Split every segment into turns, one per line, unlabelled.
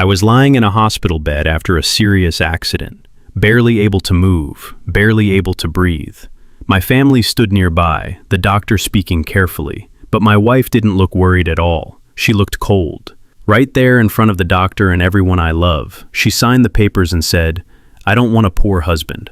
I was lying in a hospital bed after a serious accident, barely able to move, barely able to breathe. My family stood nearby, the doctor speaking carefully, but my wife didn't look worried at all. She looked cold. Right there in front of the doctor and everyone I love, she signed the papers and said, "I don't want a poor husband."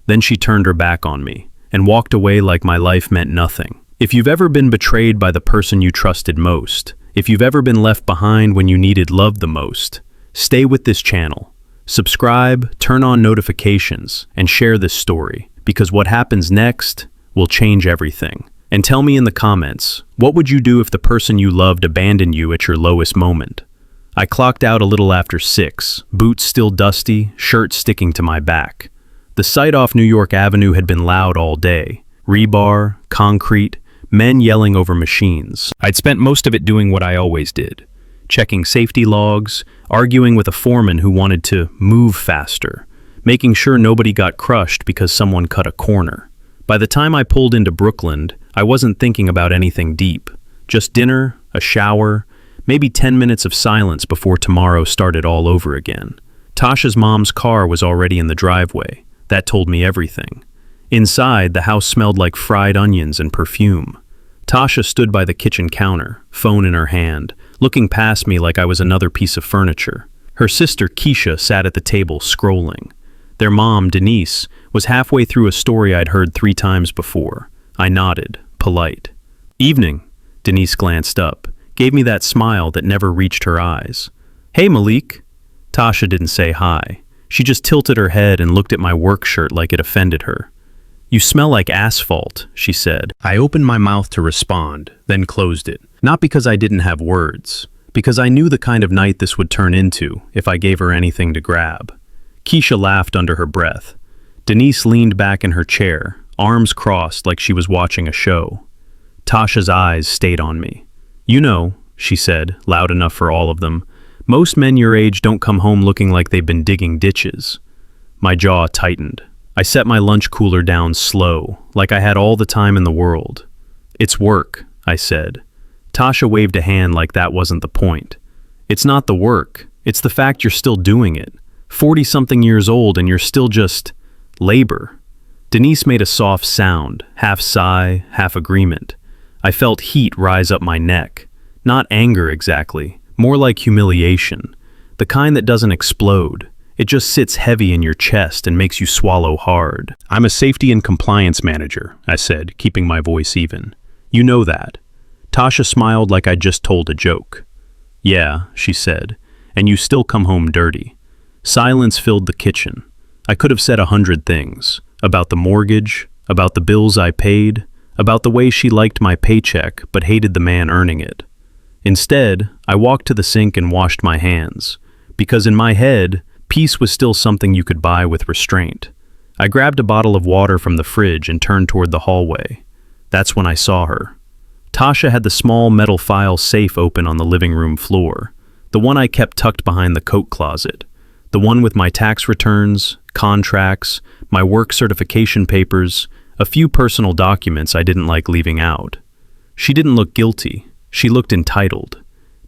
Then she turned her back on me and walked away like my life meant nothing. If you've ever been betrayed by the person you trusted most, if you've ever been left behind when you needed love the most, stay with this channel. Subscribe, turn on notifications, and share this story, because what happens next will change everything. And tell me in the comments, what would you do if the person you loved abandoned you at your lowest moment? I clocked out a little after 6, boots still dusty, shirt sticking to my back. The sight off New York Avenue had been loud all day. Rebar, concrete, men yelling over machines. I'd spent most of it doing what I always did, checking safety logs, arguing with a foreman who wanted to move faster, making sure nobody got crushed because someone cut a corner. By the time I pulled into Brooklyn, I wasn't thinking about anything deep. Just dinner, a shower, maybe 10 minutes of silence before tomorrow started all over again. Tasha's mom's car was already in the driveway. That told me everything. Inside, the house smelled like fried onions and perfume. Tasha stood by the kitchen counter, phone in her hand, looking past me like I was another piece of furniture. Her sister, Keisha, sat at the table, scrolling. Their mom, Denise, was halfway through a story I'd heard 3 times before. I nodded, polite. "Evening." Denise glanced up, gave me that smile that never reached her eyes. "Hey, Malik." Tasha didn't say hi. She just tilted her head and looked at my work shirt like it offended her. "You smell like asphalt," she said. I opened my mouth to respond, then closed it. Not because I didn't have words, because I knew the kind of night this would turn into if I gave her anything to grab. Keisha laughed under her breath. Denise leaned back in her chair, arms crossed like she was watching a show. Tasha's eyes stayed on me. "You know," she said, loud enough for all of them, "most men your age don't come home looking like they've been digging ditches." My jaw tightened. I set my lunch cooler down slow, like I had all the time in the world. "It's work," I said. Tasha waved a hand like that wasn't the point. "It's not the work. It's the fact you're still doing it. 40-something years old and you're still just labor." Denise made a soft sound, half sigh, half agreement. I felt heat rise up my neck. Not anger exactly, more like humiliation. The kind that doesn't explode. It just sits heavy in your chest and makes you swallow hard. "I'm a safety and compliance manager," I said, keeping my voice even. "You know that." Tasha smiled like I'd just told a joke. "Yeah," she said, "and you still come home dirty." Silence filled the kitchen. I could have said 100 things. About the mortgage, about the bills I paid, about the way she liked my paycheck but hated the man earning it. Instead, I walked to the sink and washed my hands, because in my head, peace was still something you could buy with restraint. I grabbed a bottle of water from the fridge and turned toward the hallway. That's when I saw her. Tasha had the small metal file safe open on the living room floor, the one I kept tucked behind the coat closet, the one with my tax returns, contracts, my work certification papers, a few personal documents I didn't like leaving out. She didn't look guilty. She looked entitled.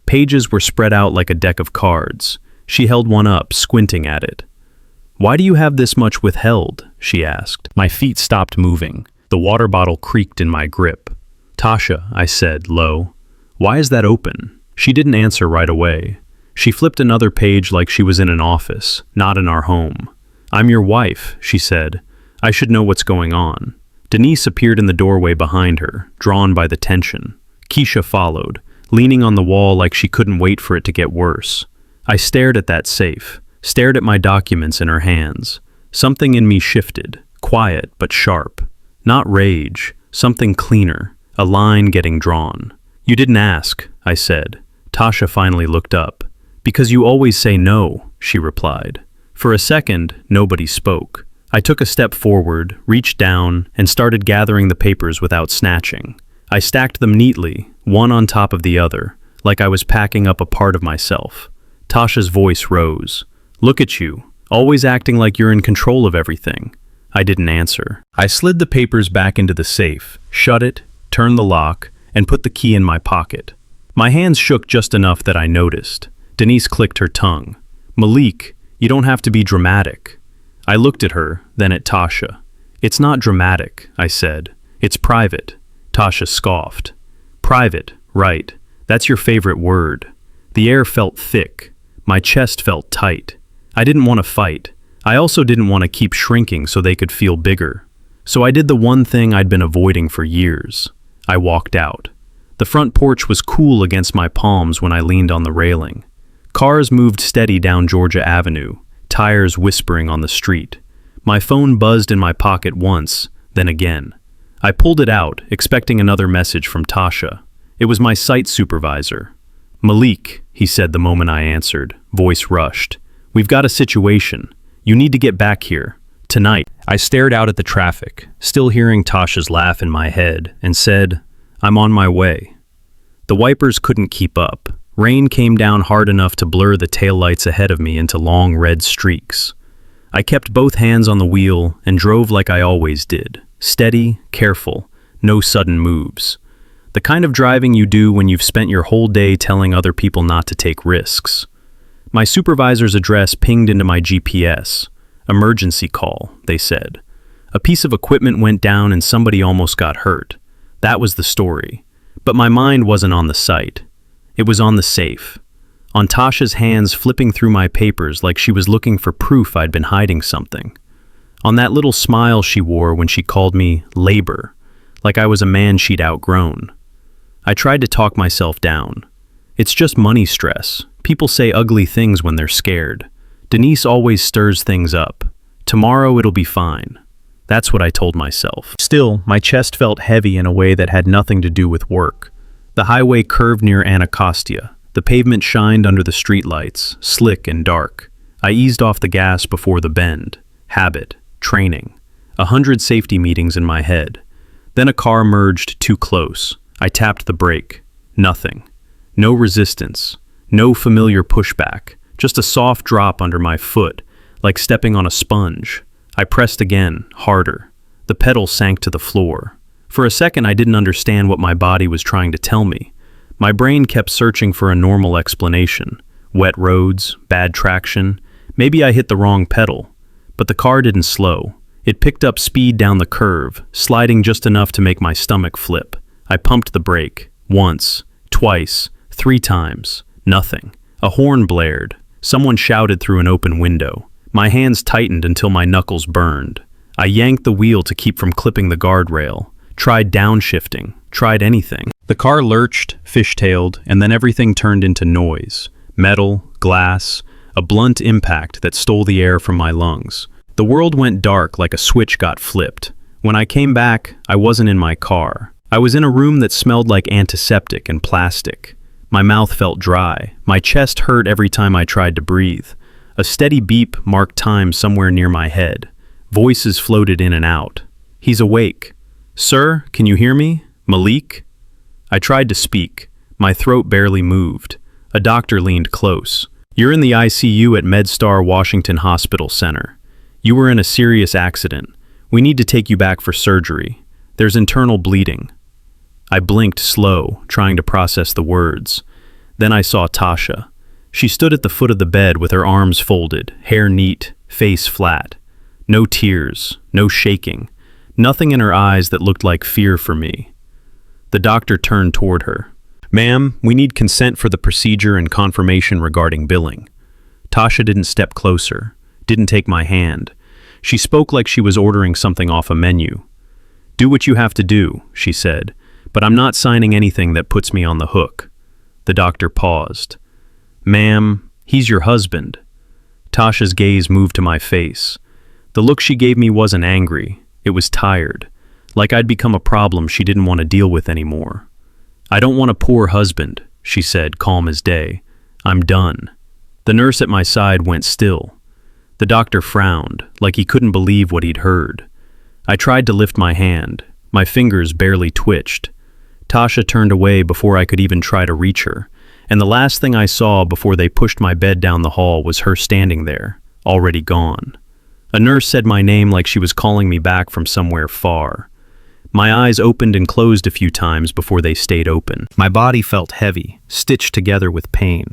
Pages were spread out like a deck of cards. She held one up, squinting at it. "Why do you have this much withheld?" she asked. My feet stopped moving. The water bottle creaked in my grip. "Tasha," I said, low, "why is that open?" She didn't answer right away. She flipped another page like she was in an office, not in our home. "I'm your wife," she said. "I should know what's going on." Denise appeared in the doorway behind her, drawn by the tension. Keisha followed, leaning on the wall like she couldn't wait for it to get worse. I stared at that safe, stared at my documents in her hands. Something in me shifted, quiet but sharp. Not rage, something cleaner, a line getting drawn. "You didn't ask," I said. Tasha finally looked up. "Because you always say no," she replied. For a second, nobody spoke. I took a step forward, reached down, and started gathering the papers without snatching. I stacked them neatly, one on top of the other, like I was packing up a part of myself. Tasha's voice rose. "Look at you, always acting like you're in control of everything." I didn't answer. I slid the papers back into the safe, shut it, turned the lock, and put the key in my pocket. My hands shook just enough that I noticed. Denise clicked her tongue. Malik, you don't have to be dramatic. I looked at her, then at Tasha. It's not dramatic, I said. It's private. Tasha scoffed. Private, right. That's your favorite word. The air felt thick. My chest felt tight. I didn't want to fight. I also didn't want to keep shrinking so they could feel bigger. So I did the one thing I'd been avoiding for years. I walked out. The front porch was cool against my palms when I leaned on the railing. Cars moved steady down Georgia Avenue, tires whispering on the street. My phone buzzed in my pocket once, then again. I pulled it out, expecting another message from Tasha. It was my site supervisor. Malik, he said the moment I answered, voice rushed. We've got a situation. You need to get back here. Tonight. I stared out at the traffic, still hearing Tasha's laugh in my head, and said, I'm on my way. The wipers couldn't keep up. Rain came down hard enough to blur the taillights ahead of me into long red streaks. I kept both hands on the wheel and drove like I always did. Steady, careful, no sudden moves. The kind of driving you do when you've spent your whole day telling other people not to take risks. My supervisor's address pinged into my GPS. Emergency call, they said. A piece of equipment went down and somebody almost got hurt. That was the story. But my mind wasn't on the site. It was on the safe. On Tasha's hands flipping through my papers like she was looking for proof I'd been hiding something. On that little smile she wore when she called me labor, like I was a man she'd outgrown. I tried to talk myself down. It's just money stress. People say ugly things when they're scared. Denise always stirs things up. Tomorrow it'll be fine. That's what I told myself. Still, my chest felt heavy in a way that had nothing to do with work. The highway curved near Anacostia. The pavement shined under the streetlights, slick and dark. I eased off the gas before the bend. Habit. Training. 100 safety meetings in my head. Then a car merged too close. I tapped the brake. Nothing. No resistance. No familiar pushback. Just a soft drop under my foot, like stepping on a sponge. I pressed again, harder. The pedal sank to the floor. For a second I didn't understand what my body was trying to tell me. My brain kept searching for a normal explanation. Wet roads, bad traction, maybe I hit the wrong pedal. But the car didn't slow. It picked up speed down the curve, sliding just enough to make my stomach flip. I pumped the brake. Once, twice, 3 times. Nothing. A horn blared. Someone shouted through an open window. My hands tightened until my knuckles burned. I yanked the wheel to keep from clipping the guardrail. Tried downshifting. Tried anything. The car lurched, fishtailed, and then everything turned into noise. Metal, glass, a blunt impact that stole the air from my lungs. The world went dark like a switch got flipped. When I came back, I wasn't in my car. I was in a room that smelled like antiseptic and plastic. My mouth felt dry. My chest hurt every time I tried to breathe. A steady beep marked time somewhere near my head. Voices floated in and out. He's awake. Sir, can you hear me? Malik? I tried to speak. My throat barely moved. A doctor leaned close. You're in the ICU at MedStar Washington Hospital Center. You were in a serious accident. We need to take you back for surgery. There's internal bleeding. I blinked slow, trying to process the words. Then I saw Tasha. She stood at the foot of the bed with her arms folded, hair neat, face flat. No tears, no shaking, nothing in her eyes that looked like fear for me. The doctor turned toward her. Ma'am, we need consent for the procedure and confirmation regarding billing. Tasha didn't step closer, didn't take my hand. She spoke like she was ordering something off a menu. Do what you have to do, she said. But I'm not signing anything that puts me on the hook. The doctor paused. Ma'am, he's your husband. Tasha's gaze moved to my face. The look she gave me wasn't angry. It was tired. Like I'd become a problem she didn't want to deal with anymore. I don't want a poor husband, she said, calm as day. I'm done. The nurse at my side went still. The doctor frowned, like he couldn't believe what he'd heard. I tried to lift my hand. My fingers barely twitched. Tasha turned away before I could even try to reach her, and the last thing I saw before they pushed my bed down the hall was her standing there, already gone. A nurse said my name like she was calling me back from somewhere far. My eyes opened and closed a few times before they stayed open. My body felt heavy, stitched together with pain.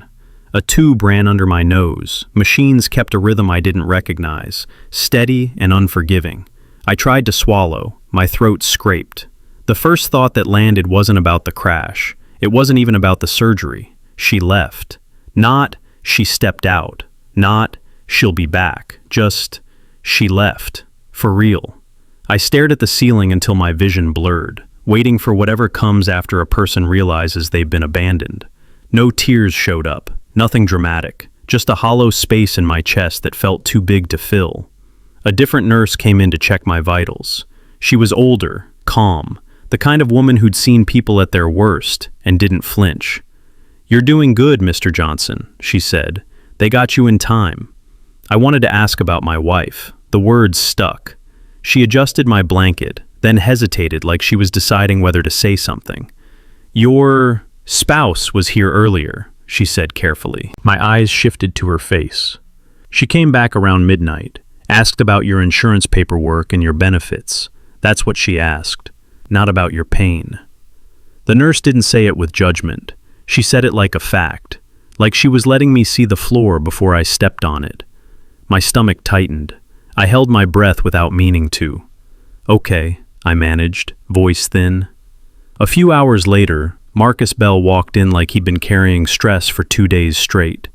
A tube ran under my nose. Machines kept a rhythm I didn't recognize, steady and unforgiving. I tried to swallow. My throat scraped. The first thought that landed wasn't about the crash. It wasn't even about the surgery. She left. Not, she stepped out. Not, she'll be back. Just, she left. For real. I stared at the ceiling until my vision blurred, waiting for whatever comes after a person realizes they've been abandoned. No tears showed up. Nothing dramatic. Just a hollow space in my chest that felt too big to fill. A different nurse came in to check my vitals. She was older, calm, the kind of woman who'd seen people at their worst and didn't flinch. "You're doing good, Mr. Johnson," she said. "They got you in time." I wanted to ask about my wife. The words stuck. She adjusted my blanket, then hesitated like she was deciding whether to say something. "Your spouse was here earlier," she said carefully. My eyes shifted to her face. "She came back around midnight, asked about your insurance paperwork and your benefits. That's what she asked, not about your pain." The nurse didn't say it with judgment. She said it like a fact, like she was letting me see the floor before I stepped on it. My stomach tightened. I held my breath without meaning to. "Okay," I managed, voice thin. A few hours later, Marcus Bell walked in like he'd been carrying stress for 2 days straight.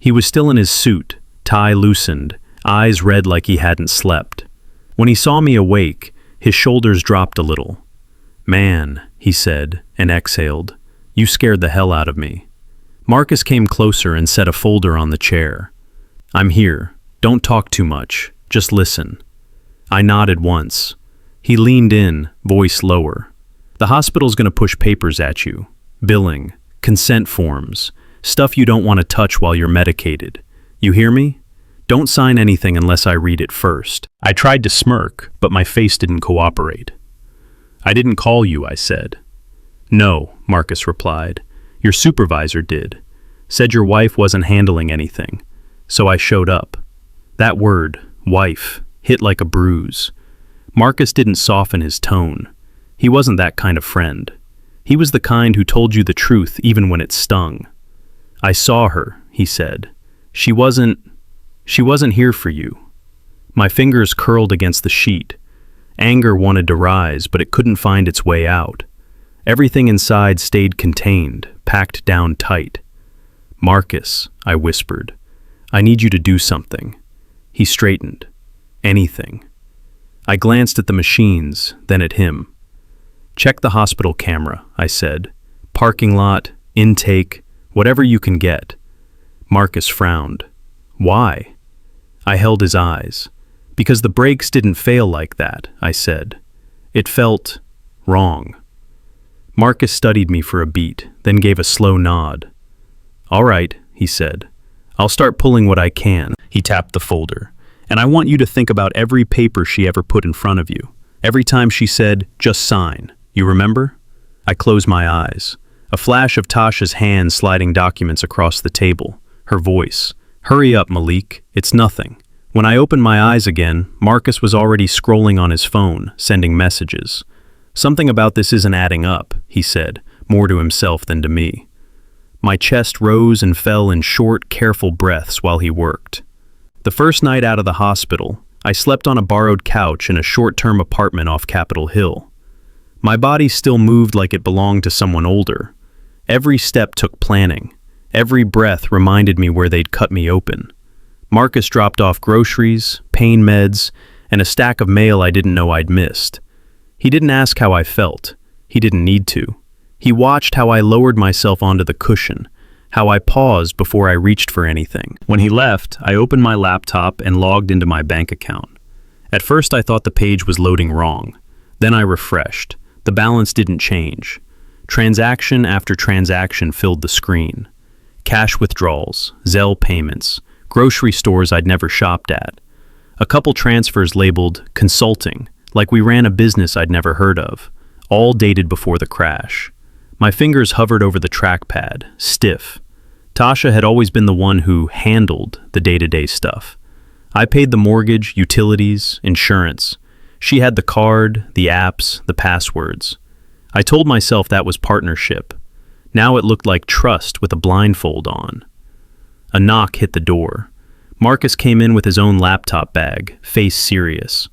He was still in his suit, tie loosened, eyes red like he hadn't slept. When he saw me awake, his shoulders dropped a little. "Man," he said, and exhaled, "you scared the hell out of me." Marcus came closer and set a folder on the chair. "I'm here. Don't talk too much. Just listen." I nodded once. He leaned in, voice lower. "The hospital's gonna push papers at you. Billing, consent forms, stuff you don't want to touch while you're medicated. You hear me? Don't sign anything unless I read it first." I tried to smirk, but my face didn't cooperate. "I didn't call you," I said. "No," Marcus replied. "Your supervisor did. Said your wife wasn't handling anything. So I showed up." That word, wife, hit like a bruise. Marcus didn't soften his tone. He wasn't that kind of friend. He was the kind who told you the truth even when it stung. "I saw her," he said. She wasn't here for you." My fingers curled against the sheet. Anger wanted to rise, but it couldn't find its way out. Everything inside stayed contained, packed down tight. "Marcus," I whispered, "I need you to do something." He straightened. "Anything." I glanced at the machines, then at him. "Check the hospital camera," I said. "Parking lot, intake, whatever you can get." Marcus frowned. "Why?" I held his eyes. "Because the brakes didn't fail like that," I said. "It felt wrong." Marcus studied me for a beat, then gave a slow nod. "All right," he said. "I'll start pulling what I can." He tapped the folder. "And I want you to think about every paper she ever put in front of you. Every time she said, 'Just sign.' You remember?" I closed my eyes. A flash of Tasha's hand sliding documents across the table. Her voice. "Hurry up, Malik. It's nothing." When I opened my eyes again, Marcus was already scrolling on his phone, sending messages. "Something about this isn't adding up," he said, more to himself than to me. My chest rose and fell in short, careful breaths while he worked. The first night out of the hospital, I slept on a borrowed couch in a short-term apartment off Capitol Hill. My body still moved like it belonged to someone older. Every step took planning. Every breath reminded me where they'd cut me open. Marcus dropped off groceries, pain meds, and a stack of mail I didn't know I'd missed. He didn't ask how I felt. He didn't need to. He watched how I lowered myself onto the cushion, how I paused before I reached for anything. When he left, I opened my laptop and logged into my bank account. At first I thought the page was loading wrong. Then I refreshed. The balance didn't change. Transaction after transaction filled the screen. Cash withdrawals, Zelle payments, grocery stores I'd never shopped at. A couple transfers labeled consulting, like we ran a business I'd never heard of, all dated before the crash. My fingers hovered over the trackpad, stiff. Tasha had always been the one who handled the day-to-day stuff. I paid the mortgage, utilities, insurance. She had the card, the apps, the passwords. I told myself that was partnership. Now it looked like trust with a blindfold on. A knock hit the door. Marcus came in with his own laptop bag, face serious.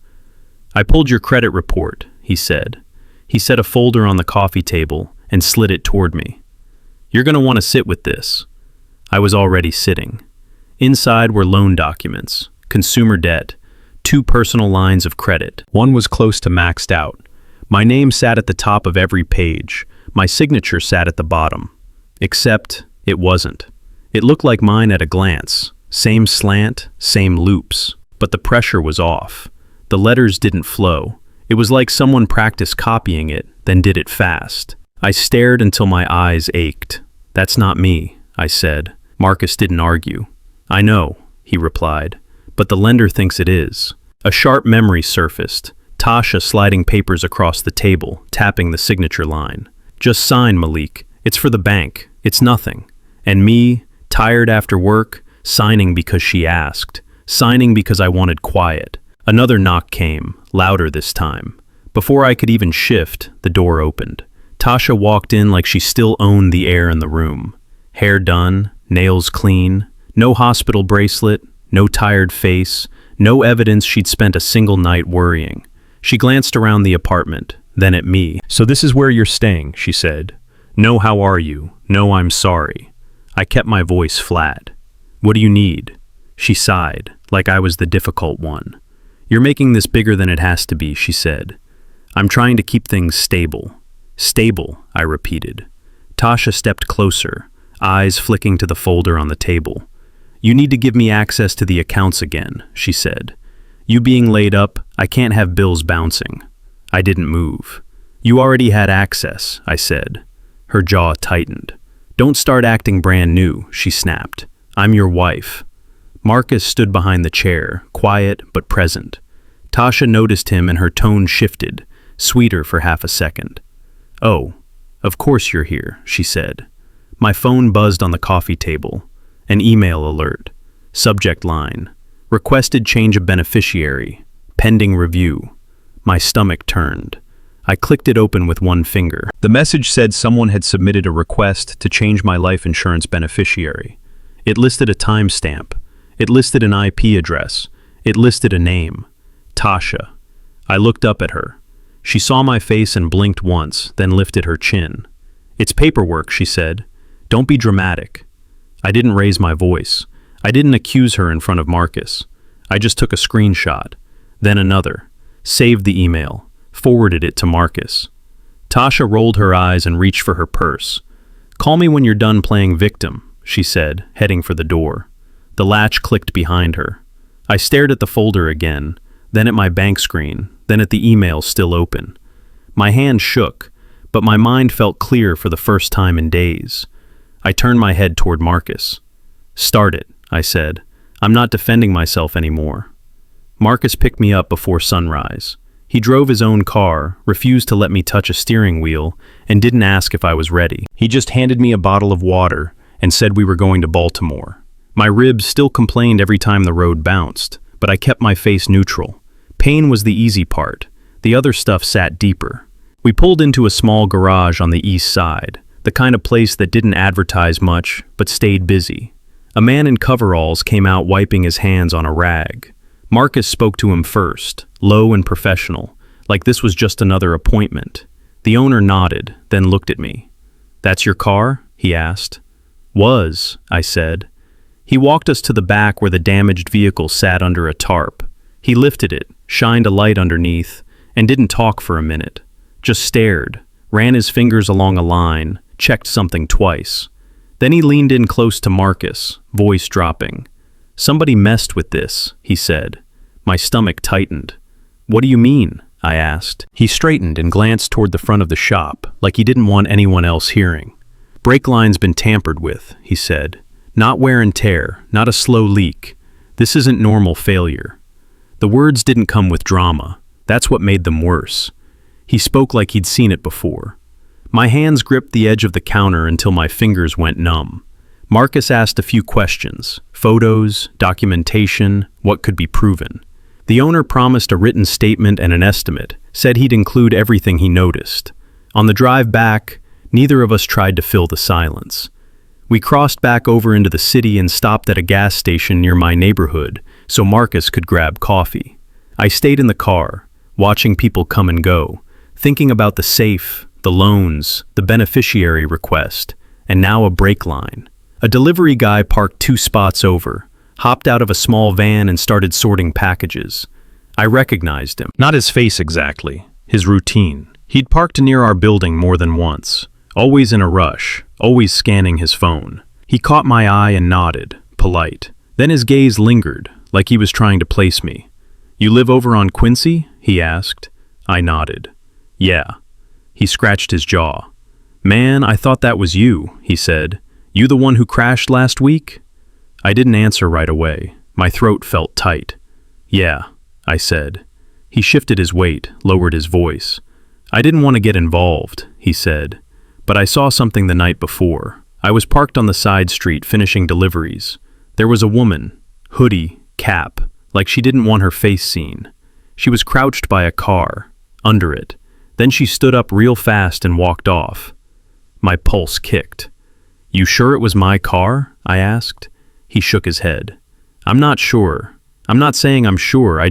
"I pulled your credit report," he said. He set a folder on the coffee table and slid it toward me. "You're going to want to sit with this." I was already sitting. Inside were loan documents, consumer debt, 2 personal lines of credit. One was close to maxed out. My name sat at the top of every page. My signature sat at the bottom. Except it wasn't. It looked like mine at a glance. Same slant, same loops. But the pressure was off. The letters didn't flow. It was like someone practiced copying it, then did it fast. I stared until my eyes ached. "That's not me," I said. Marcus didn't argue. "I know," he replied, "but the lender thinks it is." A sharp memory surfaced. Tasha sliding papers across the table, tapping the signature line. "Just sign, Malik. It's for the bank. It's nothing." And me, tired after work, signing because she asked. Signing because I wanted quiet. Another knock came, louder this time. Before I could even shift, the door opened. Tasha walked in like she still owned the air in the room. Hair done, nails clean, no hospital bracelet, no tired face, no evidence she'd spent a single night worrying. She glanced around the apartment, then at me. "So this is where you're staying," she said. "No, how are you? No, I'm sorry." I kept my voice flat. "What do you need?" She sighed, like I was the difficult one. "You're making this bigger than it has to be," she said. "I'm trying to keep things stable." "Stable," I repeated. Tasha stepped closer, eyes flicking to the folder on the table. "You need to give me access to the accounts again," she said. "You being laid up, I can't have bills bouncing." I didn't move. "You already had access," I said. Her jaw tightened. "Don't start acting brand new," she snapped. "I'm your wife." Marcus stood behind the chair, quiet but present. Tasha noticed him and her tone shifted, sweeter for half a second. "Oh, of course you're here," she said. My phone buzzed on the coffee table. An email alert. Subject line: requested change of beneficiary. Pending review. My stomach turned. I clicked it open with one finger. The message said someone had submitted a request to change my life insurance beneficiary. It listed a timestamp. It listed an IP address. It listed a name. Tasha. I looked up at her. She saw my face and blinked once, then lifted her chin. "It's paperwork," she said. "Don't be dramatic." I didn't raise my voice. I didn't accuse her in front of Marcus. I just took a screenshot, then another, saved the email, forwarded it to Marcus. Tasha rolled her eyes and reached for her purse. "Call me when you're done playing victim," she said, heading for the door. The latch clicked behind her. I stared at the folder again, then at my bank screen, then at the email still open. My hand shook, but my mind felt clear for the first time in days. I turned my head toward Marcus. "Start it," I said. "I'm not defending myself anymore." Marcus picked me up before sunrise. He drove his own car, refused to let me touch a steering wheel, and didn't ask if I was ready. He just handed me a bottle of water and said we were going to Baltimore. My ribs still complained every time the road bounced, but I kept my face neutral. Pain was the easy part. The other stuff sat deeper. We pulled into a small garage on the east side, the kind of place that didn't advertise much, but stayed busy. A man in coveralls came out wiping his hands on a rag. Marcus spoke to him first, low and professional, like this was just another appointment. The owner nodded, then looked at me. "That's your car?" he asked. "Was," I said. He walked us to the back where the damaged vehicle sat under a tarp. He lifted it, shined a light underneath, and didn't talk for a minute. Just stared, ran his fingers along a line, checked something twice. Then he leaned in close to Marcus, voice dropping. "Somebody messed with this," he said. My stomach tightened. "What do you mean?" I asked. He straightened and glanced toward the front of the shop, like he didn't want anyone else hearing. "Brake line's been tampered with," he said. "Not wear and tear, not a slow leak. This isn't normal failure." The words didn't come with drama. That's what made them worse. He spoke like he'd seen it before. My hands gripped the edge of the counter until my fingers went numb. Marcus asked a few questions. Photos, documentation, what could be proven. The owner promised a written statement and an estimate, said he'd include everything he noticed. On the drive back, neither of us tried to fill the silence. We crossed back over into the city and stopped at a gas station near my neighborhood so Marcus could grab coffee. I stayed in the car, watching people come and go, thinking about the safe, the loans, the beneficiary request, and now a brake line. A delivery guy parked 2 spots over, hopped out of a small van and started sorting packages. I recognized him. Not his face exactly, his routine. He'd parked near our building more than once, always in a rush, always scanning his phone. He caught my eye and nodded, polite. Then his gaze lingered, like he was trying to place me. "You live over on Quincy?" he asked. I nodded. "Yeah." He scratched his jaw. "Man, I thought that was you," he said. "You the one who crashed last week?" I didn't answer right away. My throat felt tight. "Yeah," I said. He shifted his weight, lowered his voice. "I didn't want to get involved," he said. "But I saw something the night before. I was parked on the side street finishing deliveries. There was a woman, hoodie, cap, like she didn't want her face seen. She was crouched by a car, under it. Then she stood up real fast and walked off." My pulse kicked. "You sure it was my car?" I asked. He shook his head. "I'm not sure. I'm not saying I'm sure,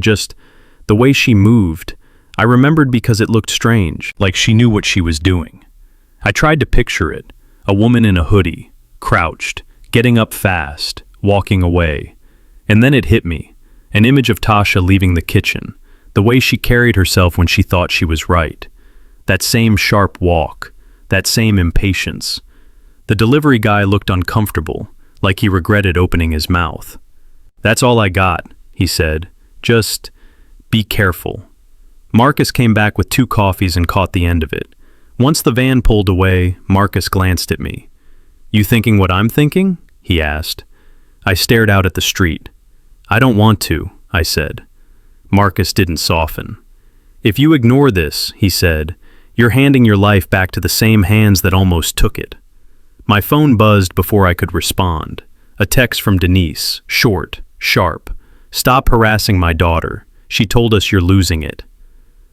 the way she moved, I remembered because it looked strange, like she knew what she was doing." I tried to picture it, a woman in a hoodie, crouched, getting up fast, walking away. And then it hit me, an image of Tasha leaving the kitchen, the way she carried herself when she thought she was right. That same sharp walk, that same impatience. The delivery guy looked uncomfortable, like he regretted opening his mouth. "That's all I got," he said. "Just be careful." Marcus came back with 2 coffees and caught the end of it. Once the van pulled away, Marcus glanced at me. "You thinking what I'm thinking?" he asked. I stared out at the street. "I don't want to," I said. Marcus didn't soften. "If you ignore this," he said, "you're handing your life back to the same hands that almost took it." My phone buzzed before I could respond. A text from Denise, short, sharp. "Stop harassing my daughter. She told us you're losing it."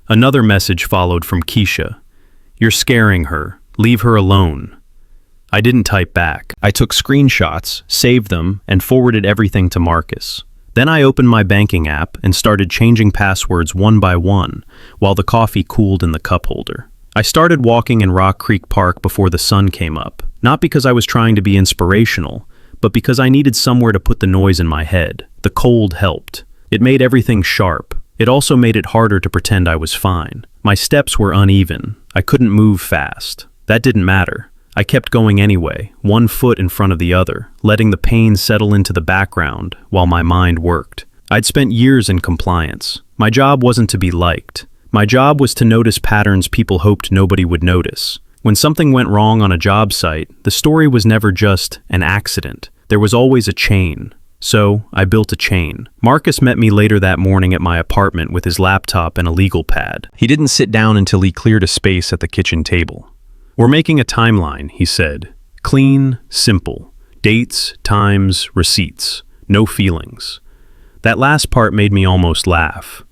Another message followed from Keisha. "You're scaring her. Leave her alone." I didn't type back. I took screenshots, saved them, and forwarded everything to Marcus. Then I opened my banking app and started changing passwords one by one while the coffee cooled in the cup holder. I started walking in Rock Creek Park before the sun came up, not because I was trying to be inspirational, but because I needed somewhere to put the noise in my head. The cold helped. It made everything sharp. It also made it harder to pretend I was fine. My steps were uneven. I couldn't move fast. That didn't matter. I kept going anyway, 1 foot in front of the other, letting the pain settle into the background while my mind worked. I'd spent years in compliance. My job wasn't to be liked. My job was to notice patterns people hoped nobody would notice. When something went wrong on a job site, the story was never just an accident. There was always a chain. So I built a chain. Marcus met me later that morning at my apartment with his laptop and a legal pad. He didn't sit down until he cleared a space at the kitchen table. "We're making a timeline," he said. "Clean, simple. Dates, times, receipts. No feelings." That last part made me almost laugh.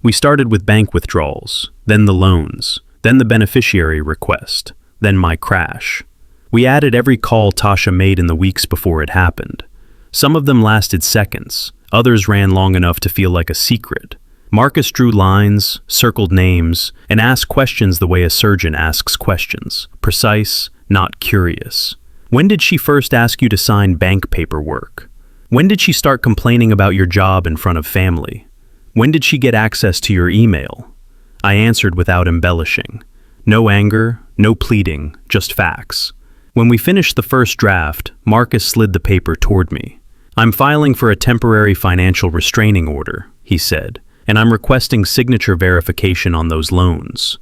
We started with bank withdrawals, then the loans, then the beneficiary request, then my crash. We added every call Tasha made in the weeks before it happened. Some of them lasted seconds, others ran long enough to feel like a secret. Marcus drew lines, circled names, and asked questions the way a surgeon asks questions, precise, not curious. "When did she first ask you to sign bank paperwork? When did she start complaining about your job in front of family? When did she get access to your email?" I answered without embellishing. No anger, no pleading, just facts. When we finished the first draft, Marcus slid the paper toward me. "I'm filing for a temporary financial restraining order," he said, "and I'm requesting signature verification on those loans."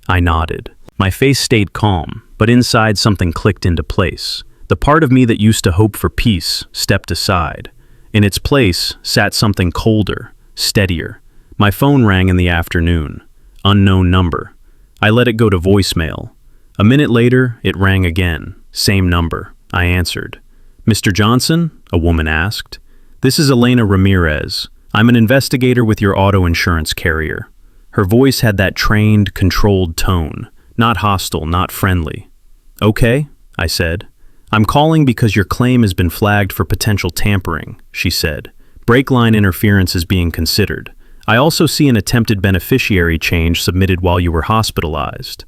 I nodded. My face stayed calm, but inside something clicked into place. The part of me that used to hope for peace stepped aside. In its place sat something colder, steadier. My phone rang in the afternoon. Unknown number. I let it go to voicemail. A minute later, it rang again. Same number. I answered. "Mr. Johnson?" a woman asked. "This is Elena Ramirez. I'm an investigator with your auto insurance carrier." Her voice had that trained, controlled tone. Not hostile, not friendly. "Okay," I said. I'm calling because your claim has been flagged for potential tampering, she said. Brake line interference is being considered. I also see an attempted beneficiary change submitted while you were hospitalized.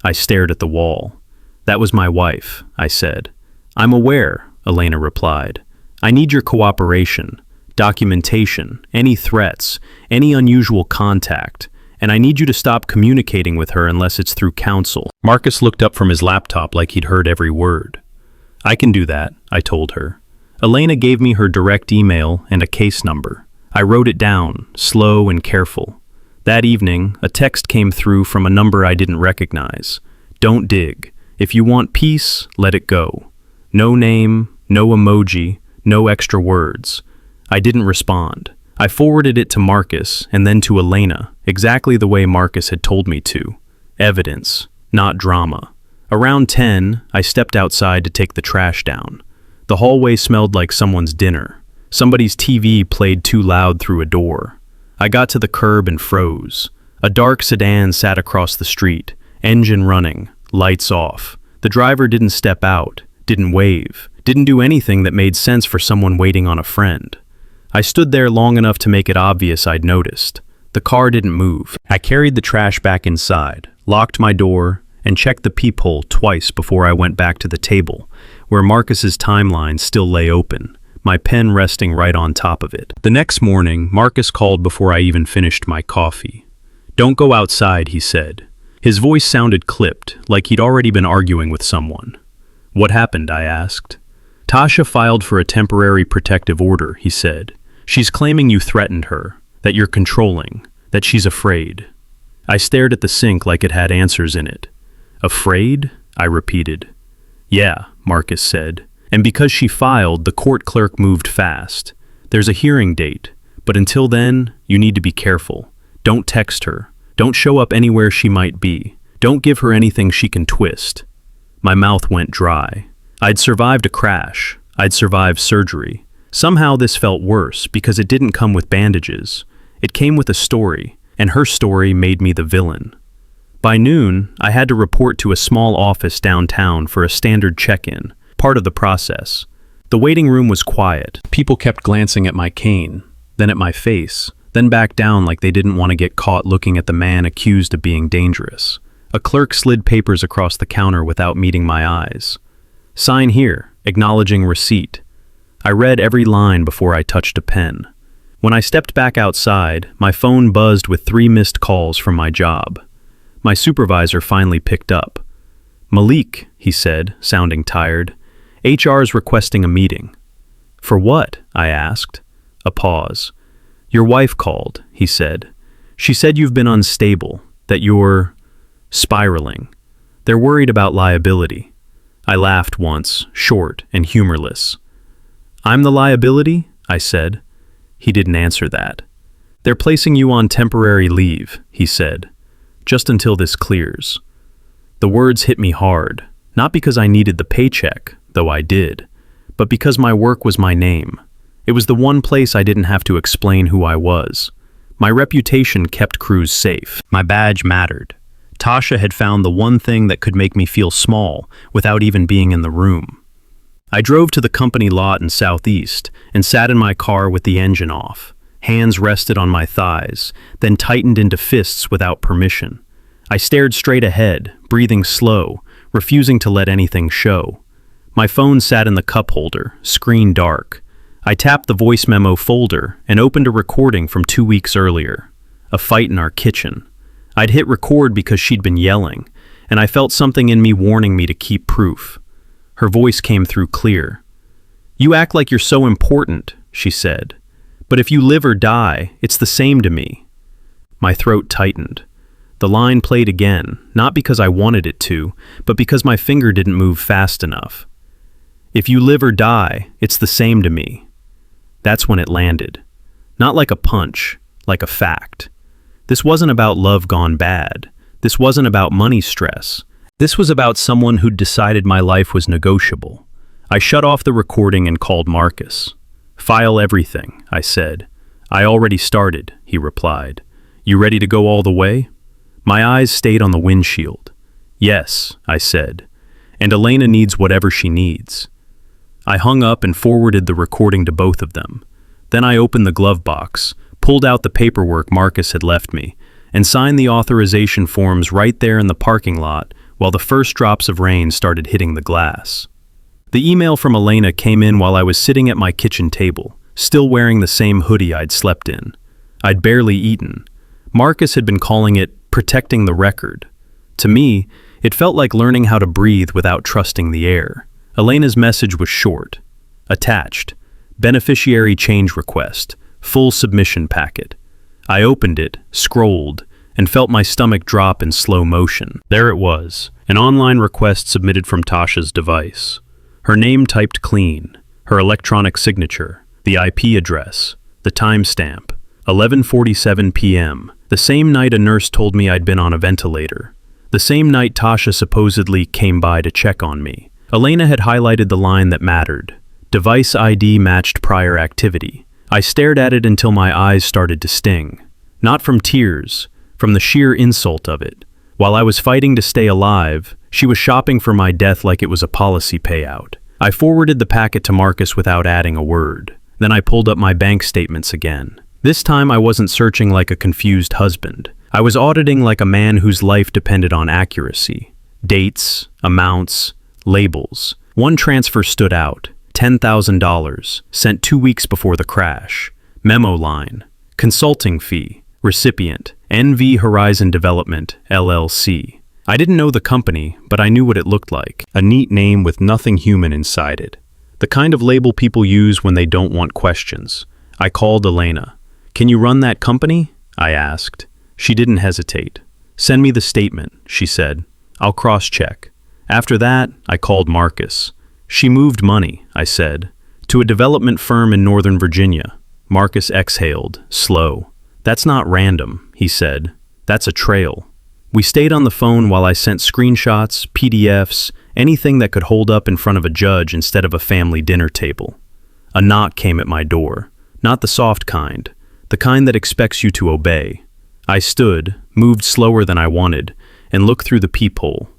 I stared at the wall. That was my wife, I said. I'm aware, Elena replied. I need your cooperation, documentation, any threats, any unusual contact, and I need you to stop communicating with her unless it's through counsel. Marcus looked up from his laptop like he'd heard every word. I can do that, I told her. Elena gave me her direct email and a case number. I wrote it down, slow and careful. That evening, a text came through from a number I didn't recognize. Don't dig. If you want peace, let it go. No name, no emoji, no extra words. I didn't respond. I forwarded it to Marcus and then to Elena, exactly the way Marcus had told me to. Evidence, not drama. Around 10, I stepped outside to take the trash down. The hallway smelled like someone's dinner. Somebody's TV played too loud through a door. I got to the curb and froze. A dark sedan sat across the street, engine running, lights off. The driver didn't step out, didn't wave, didn't do anything that made sense for someone waiting on a friend. I stood there long enough to make it obvious I'd noticed. The car didn't move. I carried the trash back inside, locked my door, and checked the peephole twice before I went back to the table, where Marcus's timeline still lay open, my pen resting right on top of it. The next morning, Marcus called before I even finished my coffee. Don't go outside, he said. His voice sounded clipped, like he'd already been arguing with someone. What happened, I asked. Tasha filed for a temporary protective order, he said. She's claiming you threatened her, that you're controlling, that she's afraid. I stared at the sink like it had answers in it. Afraid? I repeated. Yeah, Marcus said. And because she filed, the court clerk moved fast. There's a hearing date, but until then, you need to be careful. Don't text her. Don't show up anywhere she might be. Don't give her anything she can twist. My mouth went dry. I'd survived a crash. I'd survived surgery. Somehow this felt worse because it didn't come with bandages. It came with a story, and her story made me the villain. By noon, I had to report to a small office downtown for a standard check-in, part of the process. The waiting room was quiet. People kept glancing at my cane, then at my face, then back down like they didn't want to get caught looking at the man accused of being dangerous. A clerk slid papers across the counter without meeting my eyes. Sign here, acknowledging receipt. I read every line before I touched a pen. When I stepped back outside, my phone buzzed with 3 missed calls from my job. My supervisor finally picked up. Malik, he said, sounding tired. HR's requesting a meeting. For what? I asked. A pause. Your wife called, he said. She said you've been unstable, that you're spiraling. They're worried about liability. I laughed once, short and humorless. I'm the liability? I said. He didn't answer that. They're placing you on temporary leave, he said. Just until this clears. The words hit me hard, not because I needed the paycheck, though I did, but because my work was my name. It was the one place I didn't have to explain who I was. My reputation kept crews safe. My badge mattered. Tasha had found the one thing that could make me feel small without even being in the room. I drove to the company lot in Southeast and sat in my car with the engine off. Hands rested on my thighs, then tightened into fists without permission. I stared straight ahead, breathing slow, refusing to let anything show. My phone sat in the cup holder, screen dark. I tapped the voice memo folder and opened a recording from 2 weeks earlier. A fight in our kitchen. I'd hit record because she'd been yelling, and I felt something in me warning me to keep proof. Her voice came through clear. You act like you're so important, she said. But if you live or die, it's the same to me. My throat tightened. The line played again, not because I wanted it to, but because my finger didn't move fast enough. If you live or die, it's the same to me. That's when it landed. Not like a punch, like a fact. This wasn't about love gone bad. This wasn't about money stress. This was about someone who'd decided my life was negotiable. I shut off the recording and called Marcus. File everything, I said. I already started, he replied. You ready to go all the way? My eyes stayed on the windshield. Yes, I said. and Elena needs whatever she needs. I hung up and forwarded the recording to both of them. Then I opened the glove box, pulled out the paperwork Marcus had left me, and signed the authorization forms right there in the parking lot while the first drops of rain started hitting the glass. The email from Elena came in while I was sitting at my kitchen table, still wearing the same hoodie I'd slept in. I'd barely eaten. Marcus had been calling it protecting the record. To me, it felt like learning how to breathe without trusting the air. Elena's message was short. Attached. Beneficiary change request. Full submission packet. I opened it, scrolled, and felt my stomach drop in slow motion. There it was, an online request submitted from Tasha's device. Her name typed clean, her electronic signature, the IP address, the timestamp, 11:47 p.m., the same night a nurse told me I'd been on a ventilator, the same night Tasha supposedly came by to check on me. Elena had highlighted the line that mattered. Device ID matched prior activity. I stared at it until my eyes started to sting. Not from tears, from the sheer insult of it. While I was fighting to stay alive, she was shopping for my death like it was a policy payout. I forwarded the packet to Marcus without adding a word. Then I pulled up my bank statements again. This time I wasn't searching like a confused husband. I was auditing like a man whose life depended on accuracy. Dates, amounts, labels. One transfer stood out. $10,000, sent 2 weeks before the crash. Memo line. Consulting fee. Recipient. NV Horizon Development, LLC. I didn't know the company, but I knew what it looked like. A neat name with nothing human inside it. The kind of label people use when they don't want questions. I called Elena. "Can you run that company?" I asked. She didn't hesitate. "Send me the statement," she said. "I'll cross-check." After that, I called Marcus. "She moved money," I said, "to a development firm in Northern Virginia." Marcus exhaled, slow. "That's not random," he said. "That's a trail." We stayed on the phone while I sent screenshots, PDFs, anything that could hold up in front of a judge instead of a family dinner table. A knock came at my door. Not the soft kind, the kind that expects you to obey. I stood, moved slower than I wanted, and looked through the peephole.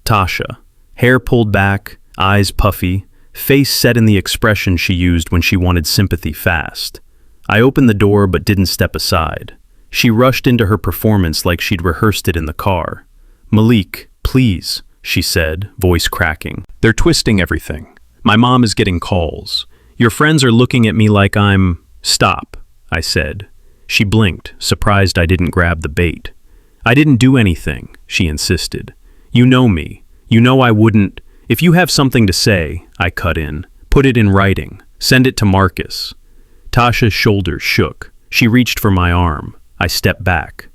Tasha, hair pulled back, eyes puffy, face set in the expression she used when she wanted sympathy fast. I opened the door but didn't step aside. She rushed into her performance like she'd rehearsed it in the car. "Malik, please," she said, voice cracking. "They're twisting everything. My mom is getting calls. Your friends are looking at me like I'm—" "Stop," I said. She blinked, surprised I didn't grab the bait. "I didn't do anything," she insisted. "You know me. You know I wouldn't—" "If you have something to say," I cut in, "put it in writing. Send it to Marcus." Tasha's shoulders shook. She reached for my arm. I stepped back.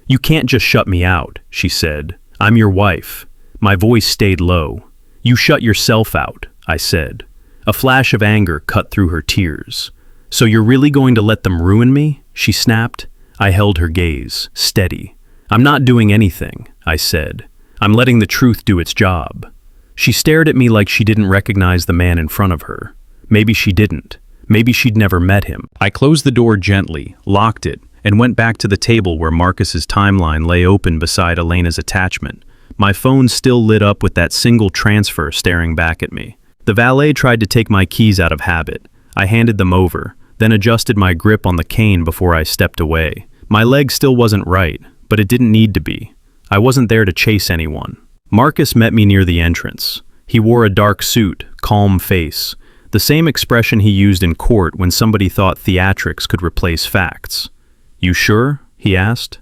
"You can't just shut me out," she said. "I'm your wife." My voice stayed low. "You shut yourself out," I said. A flash of anger cut through her tears. "So you're really going to let them ruin me?" she snapped. I held her gaze, steady. "I'm not doing anything," I said. "I'm letting the truth do its job." She stared at me like she didn't recognize the man in front of her. Maybe she didn't. Maybe she'd never met him. I closed the door gently, locked it, and went back to the table where Marcus's timeline lay open beside Elena's attachment. My phone still lit up with that single transfer staring back at me. The valet tried to take my keys out of habit. I handed them over, then adjusted my grip on the cane before I stepped away. My leg still wasn't right, but it didn't need to be. I wasn't there to chase anyone. Marcus met me near the entrance. He wore a dark suit, calm face, the same expression he used in court when somebody thought theatrics could replace facts. "You sure?" he asked.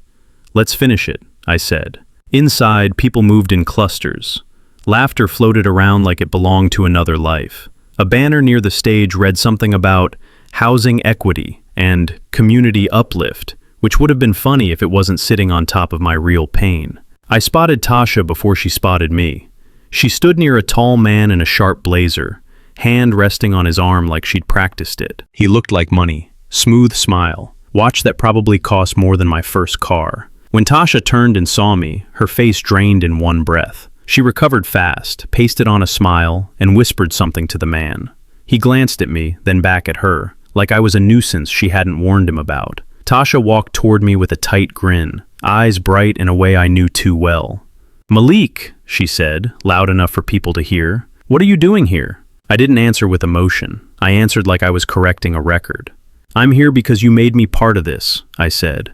"Let's finish it," I said. Inside, people moved in clusters. Laughter floated around like it belonged to another life. A banner near the stage read something about housing equity and community uplift, which would have been funny if it wasn't sitting on top of my real pain. I spotted Tasha before she spotted me. She stood near a tall man in a sharp blazer, hand resting on his arm like she'd practiced it. He looked like money, smooth smile, watch that probably cost more than my first car. When Tasha turned and saw me, her face drained in one breath. She recovered fast, pasted on a smile, and whispered something to the man. He glanced at me, then back at her, like I was a nuisance she hadn't warned him about. Tasha walked toward me with a tight grin, eyes bright in a way I knew too well. "Malik," she said, loud enough for people to hear. "What are you doing here?" I didn't answer with emotion. I answered like I was correcting a record. "I'm here because you made me part of this," I said.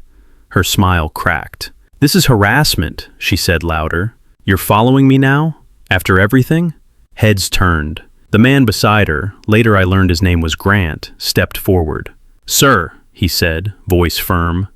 Her smile cracked. "This is harassment," she said louder. "You're following me now? After everything?" Heads turned. The man beside her, later I learned his name was Grant, stepped forward. "Sir," he said, voice firm,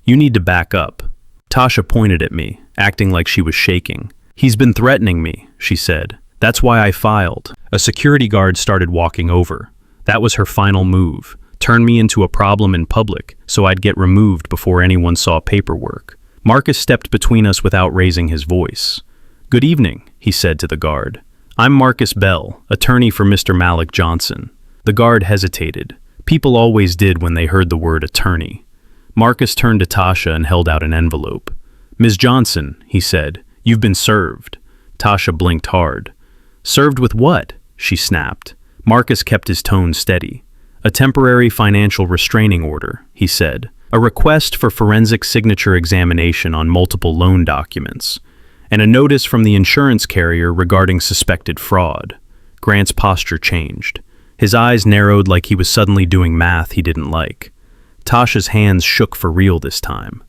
"you need to back up." Tasha pointed at me, acting like she was shaking. "He's been threatening me," she said. "That's why I filed." A security guard started walking over. That was her final move. Turn me into a problem in public so I'd get removed before anyone saw paperwork. Marcus stepped between us without raising his voice. "Good evening," he said to the guard. "I'm Marcus Bell, attorney for Mr. Malik Johnson." The guard hesitated. People always did when they heard the word attorney. Marcus turned to Tasha and held out an envelope. "Ms. Johnson," he said, "you've been served." Tasha blinked hard. "Served with what?" she snapped. Marcus kept his tone steady. "A temporary financial restraining order," he said. "A request for forensic signature examination on multiple loan documents. And a notice from the insurance carrier regarding suspected fraud." Grant's posture changed. His eyes narrowed like he was suddenly doing math he didn't like. Tasha's hands shook for real this time.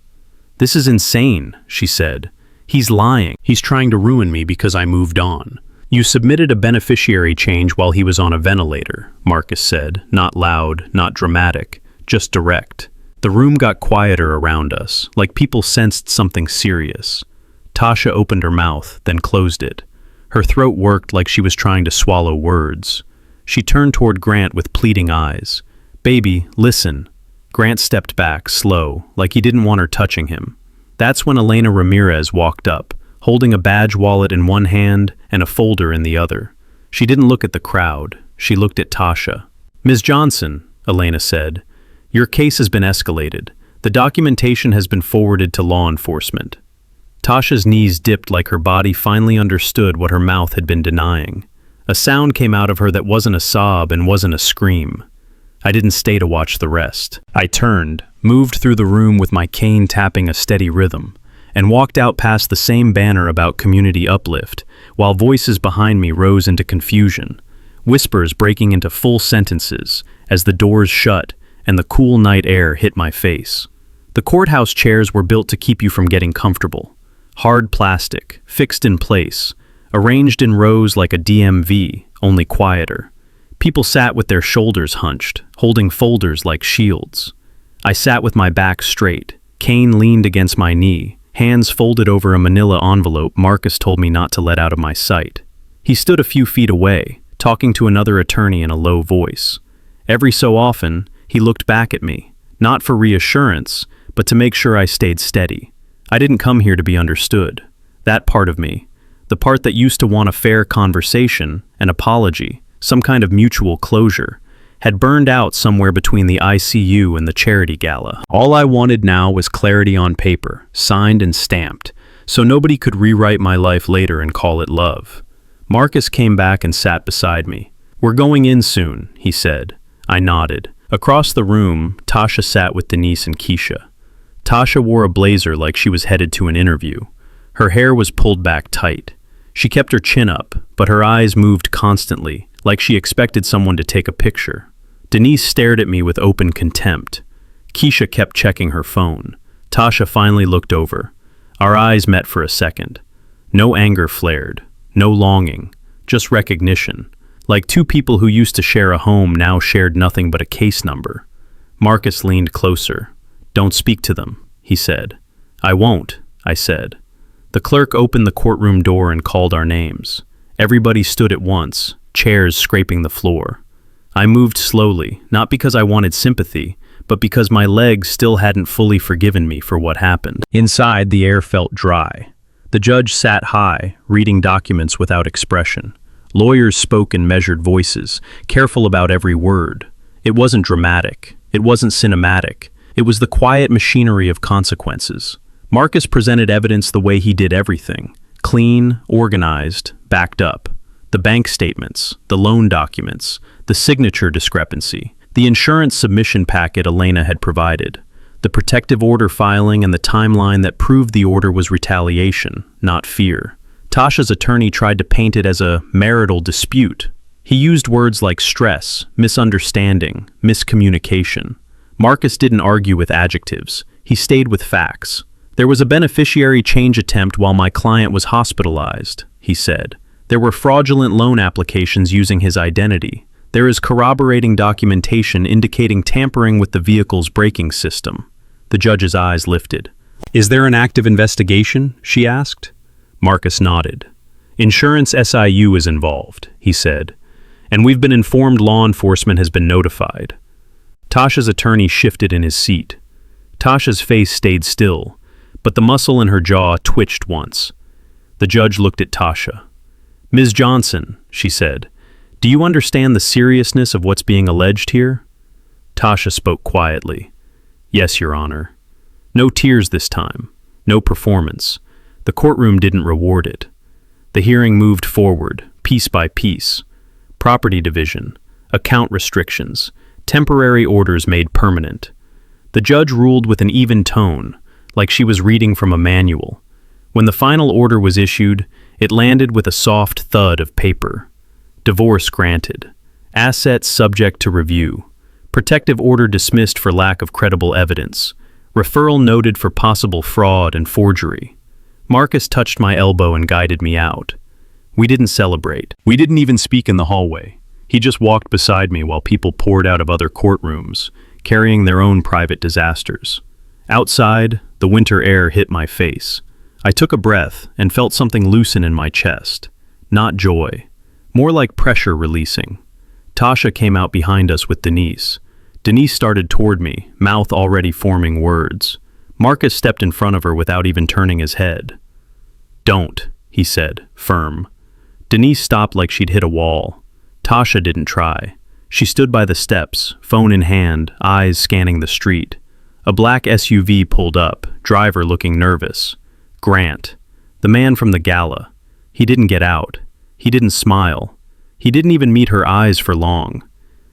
"This is insane," she said. "He's lying. He's trying to ruin me because I moved on." "You submitted a beneficiary change while he was on a ventilator," Marcus said, not loud, not dramatic, just direct. The room got quieter around us, like people sensed something serious. Tasha opened her mouth, then closed it. Her throat worked like she was trying to swallow words. She turned toward Grant with pleading eyes. "Baby, listen." Grant stepped back, slow, like he didn't want her touching him. That's when Elena Ramirez walked up, holding a badge wallet in one hand and a folder in the other. She didn't look at the crowd. She looked at Tasha. "Ms. Johnson," Elena said, "your case has been escalated. The documentation has been forwarded to law enforcement." Tasha's knees dipped like her body finally understood what her mouth had been denying. A sound came out of her that wasn't a sob and wasn't a scream. I didn't stay to watch the rest. I turned, moved through the room with my cane tapping a steady rhythm, and walked out past the same banner about community uplift, while voices behind me rose into confusion, whispers breaking into full sentences as the doors shut and the cool night air hit my face. The courthouse chairs were built to keep you from getting comfortable. Hard plastic, fixed in place, arranged in rows like a DMV, only quieter. People sat with their shoulders hunched, holding folders like shields. I sat with my back straight, cane leaned against my knee, hands folded over a manila envelope Marcus told me not to let out of my sight. He stood a few feet away, talking to another attorney in a low voice. Every so often, he looked back at me, not for reassurance, but to make sure I stayed steady. I didn't come here to be understood. That part of me, the part that used to want a fair conversation, an apology, some kind of mutual closure, had burned out somewhere between the ICU and the charity gala. All I wanted now was clarity on paper, signed and stamped, so nobody could rewrite my life later and call it love. Marcus came back and sat beside me. "We're going in soon," he said. I nodded. Across the room, Tasha sat with Denise and Keisha. Tasha wore a blazer like she was headed to an interview. Her hair was pulled back tight. She kept her chin up, but her eyes moved constantly, like she expected someone to take a picture. Denise stared at me with open contempt. Keisha kept checking her phone. Tasha finally looked over. Our eyes met for a second. No anger flared, no longing, just recognition. Like two people who used to share a home now shared nothing but a case number. Marcus leaned closer. "Don't speak to them," he said. "I won't," I said. The clerk opened the courtroom door and called our names. Everybody stood at once, chairs scraping the floor. I moved slowly, not because I wanted sympathy, but because my legs still hadn't fully forgiven me for what happened. Inside, the air felt dry. The judge sat high, reading documents without expression. Lawyers spoke in measured voices, careful about every word. It wasn't dramatic. It wasn't cinematic. It was the quiet machinery of consequences. Marcus presented evidence the way he did everything. Clean, organized, backed up. The bank statements, the loan documents, the signature discrepancy, the insurance submission packet Elena had provided, the protective order filing and the timeline that proved the order was retaliation, not fear. Tasha's attorney tried to paint it as a marital dispute. He used words like stress, misunderstanding, miscommunication. Marcus didn't argue with adjectives. He stayed with facts. There was a beneficiary change attempt while my client was hospitalized, he said. There were fraudulent loan applications using his identity. There is corroborating documentation indicating tampering with the vehicle's braking system. The judge's eyes lifted. Is there an active investigation? She asked. Marcus nodded. Insurance SIU is involved, he said, and we've been informed law enforcement has been notified. Tasha's attorney shifted in his seat. Tasha's face stayed still, but the muscle in her jaw twitched once. The judge looked at Tasha. Ms. Johnson, she said, do you understand the seriousness of what's being alleged here? Tasha spoke quietly. Yes, Your Honor. No tears this time. No performance. The courtroom didn't reward it. The hearing moved forward, piece by piece. Property division, account restrictions, temporary orders made permanent. The judge ruled with an even tone, like she was reading from a manual. When the final order was issued, it landed with a soft thud of paper. Divorce granted. Assets subject to review. Protective order dismissed for lack of credible evidence. Referral noted for possible fraud and forgery. Marcus touched my elbow and guided me out. We didn't celebrate. We didn't even speak in the hallway. He just walked beside me while people poured out of other courtrooms, carrying their own private disasters. Outside, the winter air hit my face. I took a breath and felt something loosen in my chest. Not joy. More like pressure releasing. Tasha came out behind us with Denise. Denise started toward me, mouth already forming words. Marcus stepped in front of her without even turning his head. Don't, he said, firm. Denise stopped like she'd hit a wall. Tasha didn't try. She stood by the steps, phone in hand, eyes scanning the street. A black SUV pulled up, driver looking nervous. Grant, the man from the gala. He didn't get out. He didn't smile. He didn't even meet her eyes for long.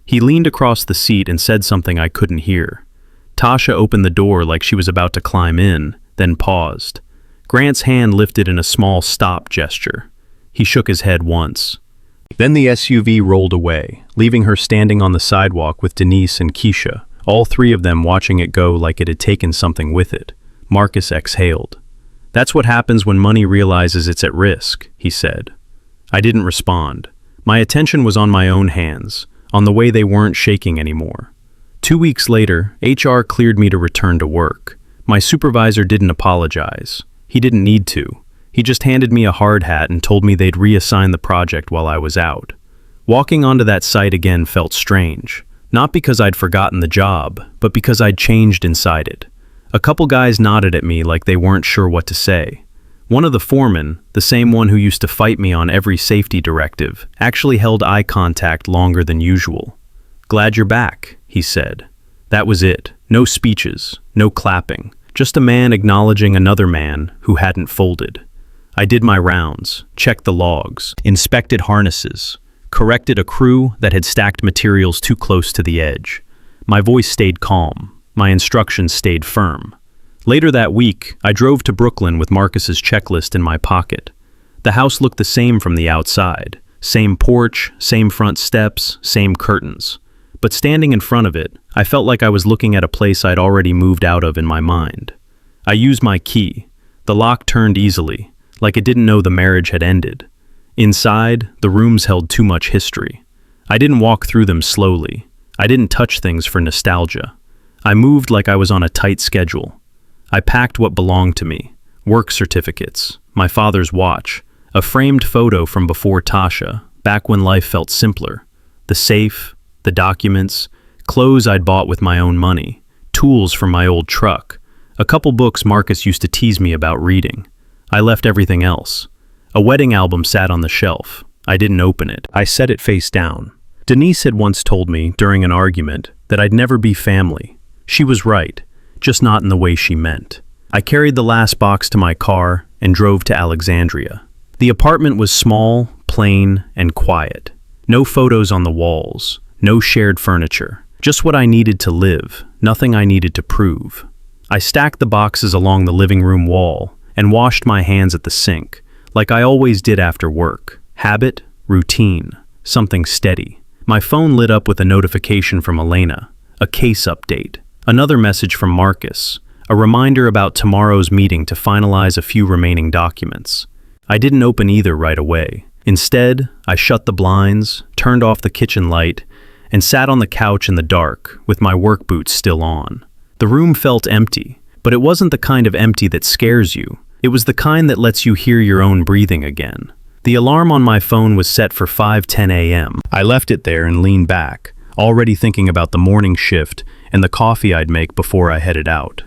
He leaned across the seat and said something I couldn't hear. Tasha opened the door like she was about to climb in, then paused. Grant's hand lifted in a small stop gesture. He shook his head once. Then the SUV rolled away, leaving her standing on the sidewalk with Denise and Keisha, all three of them watching it go like it had taken something with it. Marcus exhaled. That's what happens when money realizes it's at risk, he said. I didn't respond. My attention was on my own hands, on the way they weren't shaking anymore. 2 weeks later, HR cleared me to return to work. My supervisor didn't apologize. He didn't need to. He just handed me a hard hat and told me they'd reassign the project while I was out. Walking onto that site again felt strange. Not because I'd forgotten the job, but because I'd changed inside it. A couple guys nodded at me like they weren't sure what to say. One of the foremen, the same one who used to fight me on every safety directive, actually held eye contact longer than usual. Glad you're back, he said. That was it. No speeches, no clapping, just a man acknowledging another man who hadn't folded. I did my rounds, checked the logs, inspected harnesses, corrected a crew that had stacked materials too close to the edge. My voice stayed calm. My instructions stayed firm. Later that week, I drove to Brooklyn with Marcus's checklist in my pocket. The house looked the same from the outside. Same porch, same front steps, same curtains. But standing in front of it, I felt like I was looking at a place I'd already moved out of in my mind. I used my key. The lock turned easily, like it didn't know the marriage had ended. Inside, the rooms held too much history. I didn't walk through them slowly. I didn't touch things for nostalgia. I moved like I was on a tight schedule. I packed what belonged to me. Work certificates, my father's watch, a framed photo from before Tasha, back when life felt simpler. The safe, the documents, clothes I'd bought with my own money, tools from my old truck, a couple books Marcus used to tease me about reading. I left everything else. A wedding album sat on the shelf. I didn't open it. I set it face down. Denise had once told me, during an argument, that I'd never be family. She was right, just not in the way she meant. I carried the last box to my car and drove to Alexandria. The apartment was small, plain, and quiet. No photos on the walls, no shared furniture. Just what I needed to live, nothing I needed to prove. I stacked the boxes along the living room wall and washed my hands at the sink, like I always did after work. Habit, routine, something steady. My phone lit up with a notification from Elena, a case update. Another message from Marcus, a reminder about tomorrow's meeting to finalize a few remaining documents. I didn't open either right away. Instead, I shut the blinds, turned off the kitchen light, and sat on the couch in the dark with my work boots still on. The room felt empty, but it wasn't the kind of empty that scares you. It was the kind that lets you hear your own breathing again. The alarm on my phone was set for 5:10 a.m. I left it there and leaned back, already thinking about the morning shift and the coffee I'd make before I headed out.